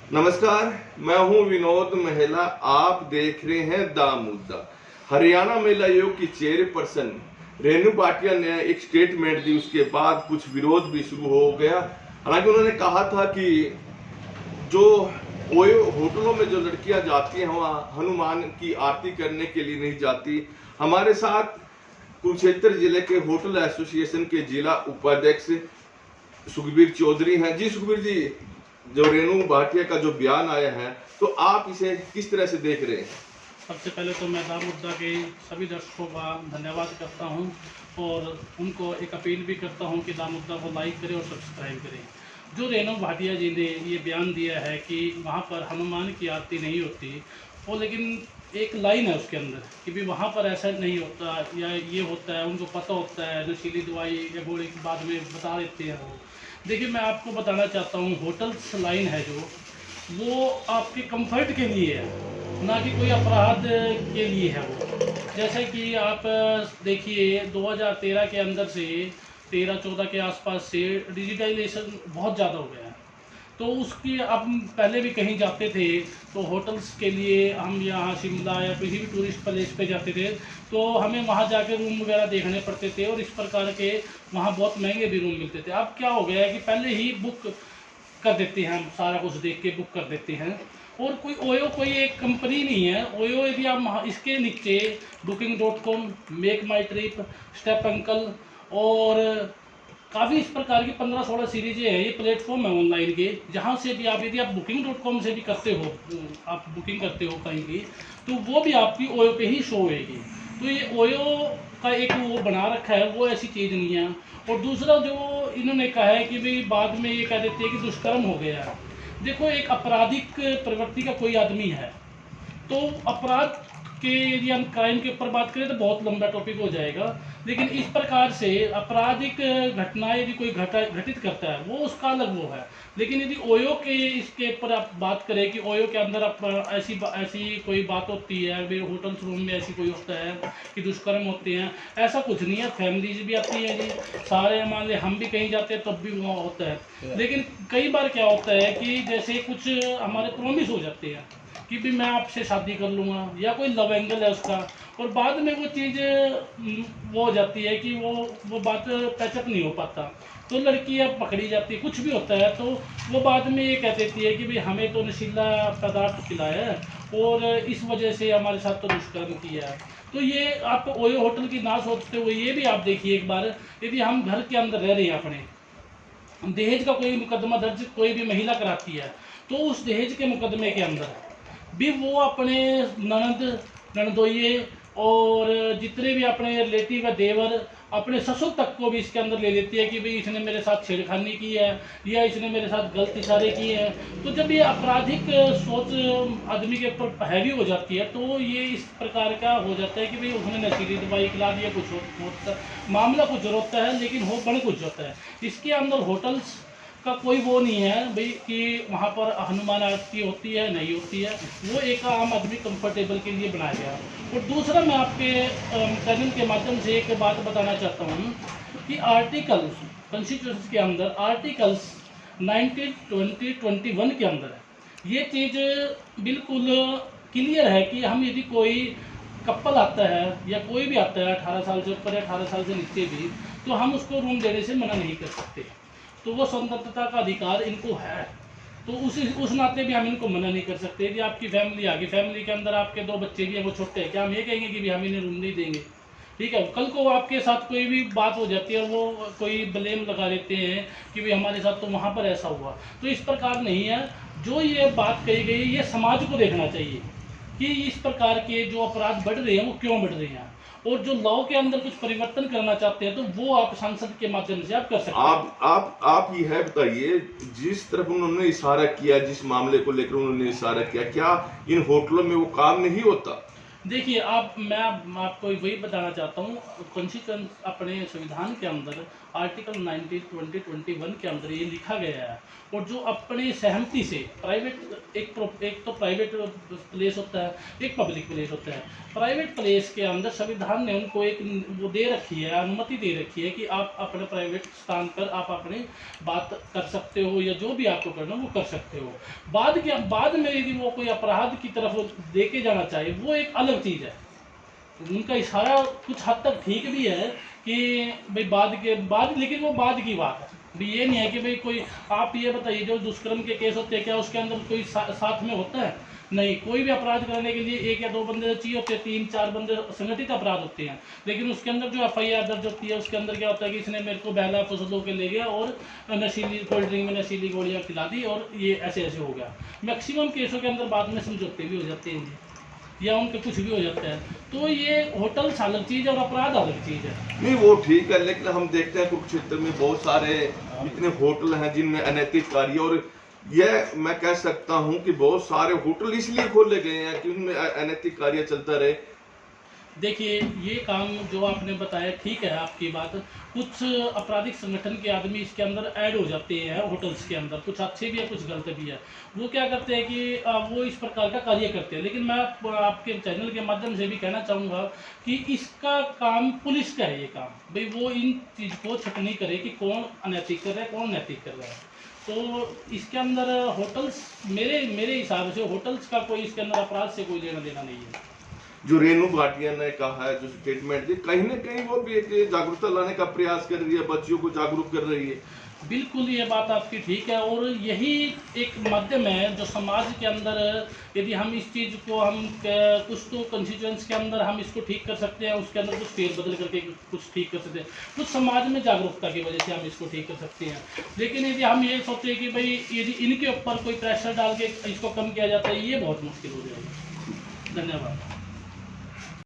नमस्कार, मैं हूं विनोद महिला। आप देख रहे हैं दा मुद्दा। हरियाणा महिला आयोग की चेयरपर्सन रेणु भाटिया ने एक स्टेटमेंट दी, उसके बाद कुछ विरोध भी शुरू हो गया। हालांकि उन्होंने कहा था कि जो ओयो होटलों में जो लड़कियां जाती हैं वहाँ हनुमान की आरती करने के लिए नहीं जाती। हमारे साथ कुरुक्षेत्र जिले के होटल एसोसिएशन के जिला उपाध्यक्ष सुखबीर चौधरी हैं। जी सुखबीर जी, जो रेणु भाटिया का जो बयान आया है, तो आप इसे किस तरह से देख रहे हैं? सबसे पहले तो मैं दा मुद्दा के सभी दर्शकों का धन्यवाद करता हूं और उनको एक अपील भी करता हूं कि दा मुद्दा को लाइक करें और सब्सक्राइब करें। जो रेणु भाटिया जी ने ये बयान दिया है कि वहाँ पर हनुमान की आरती नहीं होती, वो लेकिन एक लाइन है उसके अंदर कि भी वहाँ पर ऐसा नहीं होता या ये होता है, उनको पता होता है, नशीली दवाई या गोली के बाद में बता देते हैं वो। देखिए, मैं आपको बताना चाहता हूँ, होटल्स लाइन है जो वो आपके कंफर्ट के लिए है, ना कि कोई अपराध के लिए है वो। जैसे कि आप देखिए 2013 के अंदर से 13-14 के आसपास से डिजिटलाइजेशन बहुत ज़्यादा हो गया है। तो उसकी अब पहले भी कहीं जाते थे तो होटल्स के लिए हम यहाँ शिमला या किसी भी टूरिस्ट प्लेस पे जाते थे तो हमें वहाँ जाके रूम वगैरह देखने पड़ते थे और इस प्रकार के वहाँ बहुत महंगे भी रूम मिलते थे। अब क्या हो गया है कि पहले ही बुक कर देते हैं, हम सारा कुछ देख के बुक कर देते हैं। और कोई ओयो कोई एक कंपनी नहीं है। ओयो यदि आप इसके नीचे booking.com, मेक माई ट्रिप, स्टेप अंकल और काफ़ी इस प्रकार की 15-16 सीरीजें हैं। ये प्लेटफॉर्म है ऑनलाइन के, जहाँ से भी आप यदि आप booking.com से भी करते हो, आप बुकिंग करते हो कहीं की, तो वो भी आपकी ओयो पे ही शो होएगी। तो ये ओयो का एक वो बना रखा है, वो ऐसी चीज़ नहीं है। और दूसरा जो इन्होंने कहा है कि भाई बाद में ये कह देते हैं कि दुष्कर्म हो गया है। देखो, एक आपराधिक प्रवृत्ति का कोई आदमी है तो अपराध के यदि हम क्राइम के ऊपर बात करें तो बहुत लंबा टॉपिक हो जाएगा, लेकिन इस प्रकार से आपराधिक घटनाएं यदि कोई घटित करता है वो उसका अलग वो है। लेकिन यदि ओयो के इसके ऊपर आप बात करें कि ओयो के अंदर आप ऐसी कोई बात होती है, भाई होटल्स रूम में ऐसी कोई होता है कि दुष्कर्म होते हैं, ऐसा कुछ नहीं है। फैमिलीज भी आती है जी, सारे मान लिया हम भी कहीं जाते हैं तब भी वहाँ होता है। लेकिन कई बार क्या होता है कि जैसे कुछ हमारे प्रॉमिस हो जाते हैं कि भी मैं आपसे शादी कर लूँगा या कोई लव एंगल है उसका, और बाद में वो चीज़ वो हो जाती है कि वो बात पैचअप नहीं हो पाता, तो लड़की अब पकड़ी जाती है, कुछ भी होता है तो वो बाद में ये कह देती है कि भाई हमें तो नशीला पदार्थ खिलाया है और इस वजह से हमारे साथ तो दुष्कर्म किया है। तो ये आप ओयो होटल की ना सोचते हुए ये भी आप देखिए एक बार, यदि हम घर के अंदर रह रहे हैं अपने, दहेज का कोई मुकदमा दर्ज कोई भी महिला कराती है तो उस दहेज के मुकदमे के अंदर भी वो अपने ननद ननदोइये और जितने भी अपने रिलेटिव है, देवर, अपने ससुर तक को भी इसके अंदर ले लेती है कि भाई इसने मेरे साथ छेड़खानी की है या इसने मेरे साथ गलत इशारे किए हैं। तो जब ये आपराधिक सोच आदमी के ऊपर हैवी हो जाती है तो ये इस प्रकार का हो जाता है कि भाई उसने नशीली दवाई खिला दिया, कुछ होता है, मामला कुछ और होता है लेकिन हो बन कुछ होता है। इसके अंदर होटल्स का कोई वो नहीं है भाई कि वहाँ पर हनुमान आरती होती है नहीं होती है, वो एक आम आदमी कंफर्टेबल के लिए बनाया गया। और दूसरा मैं आपके चैनल के माध्यम से एक बात बताना चाहता हूँ कि आर्टिकल्स कॉन्स्टिट्यूशन के अंदर आर्टिकल्स 19, 20, 21 के अंदर ये चीज़ बिल्कुल क्लियर है कि हम यदि कोई कपल आता है या कोई भी आता है 18 साल से ऊपर या 18 साल से नीचे भी, तो हम उसको रूम देने से मना नहीं कर सकते। तो वो स्वतंत्रता का अधिकार इनको है, तो उस नाते भी हम इनको मना नहीं कर सकते। यदि आपकी फैमिली आ गई, फैमिली के अंदर आपके 2 बच्चे भी हैं, वो छोटे हैं, क्या हम ये कहेंगे कि भी हम इन्हें रूम नहीं देंगे? ठीक है, कल को आपके साथ कोई भी बात हो जाती है और वो कोई ब्लेम लगा देते हैं कि भाई हमारे साथ तो वहाँ पर ऐसा हुआ, तो इस प्रकार नहीं है। जो ये बात कही गई ये समाज को देखना चाहिए कि इस प्रकार के जो अपराध बढ़ रहे हैं वो क्यों बढ़ रहे हैं, और जो लॉ के अंदर कुछ परिवर्तन करना चाहते हैं तो वो आप संसद के माध्यम से आप कर सकते हैं। आप ये है बताइए, जिस तरफ उन्होंने इशारा किया, जिस मामले को लेकर उन्होंने इशारा किया, क्या इन होटलों में वो काम नहीं होता? देखिए मैं आपको वही बताना चाहता हूँ, कॉन्स्टिट्यूशन अपने संविधान के अंदर आर्टिकल 19, 20, 21 के अंदर ये लिखा गया है। और जो अपने सहमति से प्राइवेट एक तो प्राइवेट प्लेस होता है, एक पब्लिक प्लेस होता है। प्राइवेट प्लेस के अंदर संविधान ने उनको एक वो दे रखी है, अनुमति दे रखी है कि आप अपने प्राइवेट स्थान पर आप अपनी बात कर सकते हो, या जो भी आपको करना वो कर सकते हो। बाद में यदि वो कोई अपराध की तरफ लेके जाना चाहे, वो एक अलग चीज़ है। उनका इशारा कुछ हद तक ठीक भी है कि भाई लेकिन वो बाद की बात है। भाई ये नहीं है कि भाई कोई, आप ये बताइए जो दुष्कर्म के केस होते हैं, क्या उसके अंदर कोई साथ में होता है? नहीं। कोई भी अपराध करने के लिए 1 या 2 बंदे चाहिए होते हैं, 3-4 बंदे संगठित अपराध होते हैं। लेकिन उसके अंदर जो FIR दर्ज होती है, उसके अंदर क्या होता है कि इसने मेरे को बहला फुसलो के ले गया और नशीली कोल्ड ड्रिंक में नशीली गोलियां खिला दी और ये ऐसे ऐसे हो गया। मैक्सिमम केसों के अंदर बाद में समझौते भी हो जाते हैं या उनके कुछ भी हो जाता है। तो ये होटल अलग चीज़ है और अपराध अलग चीज़ है। नहीं वो ठीक है, लेकिन हम देखते हैं कुरुक्षेत्र में बहुत सारे इतने होटल हैं जिनमें अनैतिक कार्य, और यह मैं कह सकता हूं कि बहुत सारे होटल इसलिए खोले गए हैं कि उनमें अनैतिक कार्य चलता रहे। देखिए ये काम जो आपने बताया ठीक है आपकी बात। कुछ आपराधिक संगठन के आदमी इसके अंदर ऐड हो जाते हैं होटल्स के अंदर, कुछ अच्छे भी है कुछ गलत भी है। वो क्या करते हैं कि वो इस प्रकार का कार्य करते हैं। लेकिन मैं आपके चैनल के माध्यम से भी कहना चाहूँगा कि इसका काम पुलिस का है। ये काम भाई वो इन चीज़ को छटनी करे कि कौन अनैतिक कर रहा है कौन नैतिक कर रहा है। तो इसके अंदर होटल्स मेरे हिसाब से होटल्स का कोई इसके अंदर अपराध से कोई लेना देना नहीं है। जो रेनू भाटिया ने कहा है, जो स्टेटमेंट दी, कहीं ना कहीं वो भी एक जागरूकता लाने का प्रयास कर रही है, बच्चियों को जागरूक कर रही है। बिल्कुल ये बात आपकी ठीक है, और यही एक माध्यम है जो समाज के अंदर, यदि हम इस चीज़ को कुछ तो कंस्टिट्यूएंसी के अंदर हम इसको ठीक कर सकते हैं, उसके अंदर कुछ फेरबदल करके कुछ ठीक कर सकते हैं, कुछ समाज में जागरूकता की वजह से हम इसको ठीक कर सकते हैं। लेकिन यदि हम ये सोचते हैं कि भाई यदि इनके ऊपर कोई प्रेशर डाल के इसको कम किया जाता है, ये बहुत मुश्किल हो जाएगा। धन्यवाद।